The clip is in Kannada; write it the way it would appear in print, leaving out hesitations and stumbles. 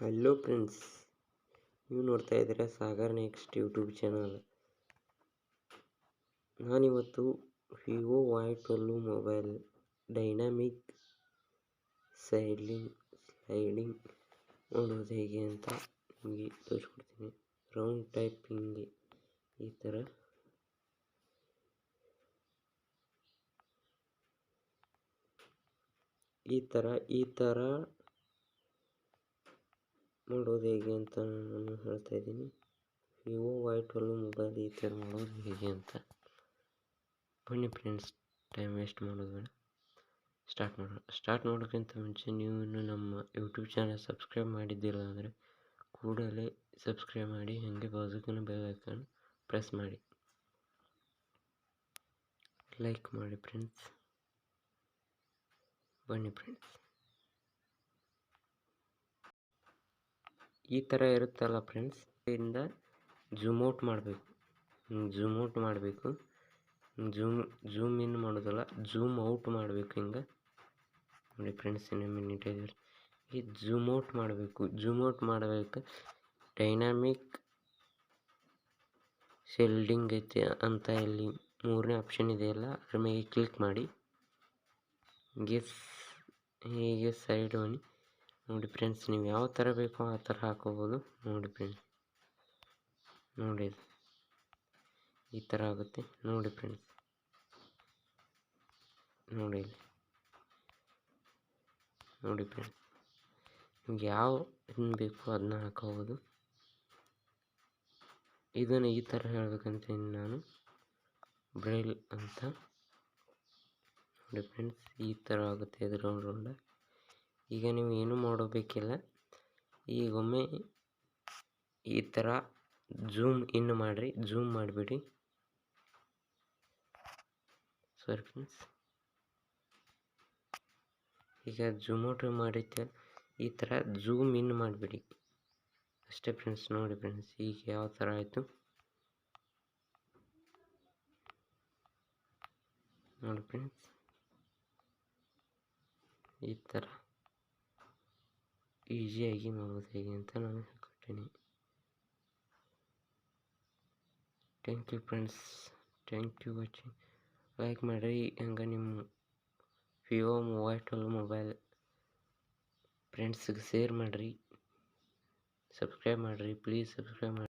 ಹಲೋ ಫ್ರೆಂಡ್ಸ್, ನೀವು ನೋಡ್ತಾ ಇದ್ದೀರಾ ಸಾಗರ್ ನೆಕ್ಸ್ಟ್ ಯೂಟ್ಯೂಬ್ ಚಾನಲ್. ನಾನಿವತ್ತು Vivo y12 mobile dynamic sliding ಮಾಡೋದು ಹೇಗೆ ಅಂತ ನಿಮಗೆ ತೋರಿಸ್ಕೊಡ್ತೀನಿ. ರೌಂಡ್ ಟೈಪ್ ಹಿಂಗೆ ಈ ಥರ ಮಾಡೋದು ಹೇಗೆ ಅಂತ ನಾನು ಹೇಳ್ತಾ ಇದ್ದೀನಿ. ವಿವೋ y12 ಮೊಬೈಲ್ ಈ ಥರ ಮಾಡೋದು ಹೇಗೆ ಅಂತ ಬನ್ನಿ ಫ್ರೆಂಡ್ಸ್, ಟೈಮ್ ವೇಸ್ಟ್ ಮಾಡೋದು ಬೇಡ, ಸ್ಟಾರ್ಟ್ ಮಾಡೋಕ್ಕಿಂತ ಮುಂಚೆ ನೀವು ಇನ್ನೂ ನಮ್ಮ ಯೂಟ್ಯೂಬ್ ಚಾನಲ್ ಸಬ್ಸ್ಕ್ರೈಬ್ ಮಾಡಿದ್ದಿಲ್ಲ ಅಂದರೆ ಕೂಡಲೇ ಸಬ್ಸ್ಕ್ರೈಬ್ ಮಾಡಿ, ಹಾಗೆ ಬಾಜುಕಿನ ಬೆಲ್ ಐಕಾನ್ ಪ್ರೆಸ್ ಮಾಡಿ, ಲೈಕ್ ಮಾಡಿ ಫ್ರೆಂಡ್ಸ್. ಬನ್ನಿ ಫ್ರೆಂಡ್ಸ್, ಈ ಥರ ಇರುತ್ತಲ್ಲ ಫ್ರೆಂಡ್ಸ್, ಇಂದ ಝೂಮ್ ಔಟ್ ಮಾಡಬೇಕು. ಝೂಮ್ ಇನ್ ಮಾಡೋದಲ್ಲ, ಝೂಮ್ ಔಟ್ ಮಾಡಬೇಕು. ಹಿಂಗೆ ನೋಡಿ ಫ್ರೆಂಡ್ಸ್, ಇನ್ನೊಮ್ಮೆ ನೀಟಾಗಿ ಈ ಝೂಮ್ ಔಟ್ ಮಾಡಬೇಕು. ಡೈನಾಮಿಕ್ ಶೇಡಿಂಗ್ ಐತೆ ಅಂತ ಇಲ್ಲಿ ಮೂರನೇ ಆಪ್ಷನ್ ಇದೆಯಲ್ಲ, ಅದ್ರ ಮೇಲೆ ಕ್ಲಿಕ್ ಮಾಡಿ. ಹೀಗೆ ಸೈಡ್ ಬನ್ನಿ. ನೋಡಿ ಫ್ರೆಂಡ್ಸ್, ನೀವು ಯಾವ ಥರ ಬೇಕೋ ಆ ಥರ ಹಾಕೋಬೋದು. ನೋಡಿ ಫ್ರೆಂಡ್ಸ್, ನೋಡಿ ಈ ಥರ ಆಗುತ್ತೆ. ನೋಡಿ ಫ್ರೆಂಡ್ಸ್, ನೋಡಿ ಫ್ರೆಂಡ್ಸ್, ನಿಮ್ಗೆ ಯಾವ ಬೇಕು ಅದನ್ನ ಹಾಕೋಬೋದು. ಇದನ್ನು ಈ ಥರ ಹೇಳ್ಬೇಕಂತೀನಿ ನಾನು, ಬ್ರೈಲ್ ಅಂತ. ನೋಡಿ ಫ್ರೆಂಡ್ಸ್, ಈ ಥರ ಆಗುತ್ತೆ ಇದು ರೌಂಡ್. ಈಗ ನೀವು ಏನು ಮಾಡೋಬೇಕಿಲ್ಲ, ಈಗೊಮ್ಮೆ ಈ ಥರ ಝೂಮ್ ಇನ್ ಮಾಡಿರಿ, ಝೂಮ್ ಮಾಡಿಬಿಡಿ. ಸಾರಿ ಫ್ರೆಂಡ್ಸ್, ಈಗ ಝೂಮ್ ಔಟ್ ಮಾಡಿದ್ದೆ, ಈ ಥರ ಝೂಮ್ ಇನ್ ಮಾಡಿಬಿಡಿ ಅಷ್ಟೇ ಫ್ರೆಂಡ್ಸ್. ನೋಡಿ ಫ್ರೆಂಡ್ಸ್, ಈಗ ಯಾವ ಥರ ಆಯಿತು ನೋಡಿ ಫ್ರೆಂಡ್ಸ್. ಈ ಥರ ಈಸಿಯಾಗಿ ಮಾಡೋದು ಹೇಗೆ ಅಂತ ನಾನು ಹೇಳ್ಕೊಡ್ತೀನಿ. Thank you friends, thank you watching. Like ಮಾಡಿರಿ, ಹಂಗೆ ನಿಮ್ಮ ವಿವೋ y12 ಮೊಬೈಲ್ ಫ್ರೆಂಡ್ಸ್ಗೆ ಶೇರ್ ಮಾಡಿರಿ, ಸಬ್ಸ್ಕ್ರೈಬ್ ಮಾಡಿರಿ, ಪ್ಲೀಸ್ ಸಬ್ಸ್ಕ್ರೈಬ್ ಮಾಡಿ.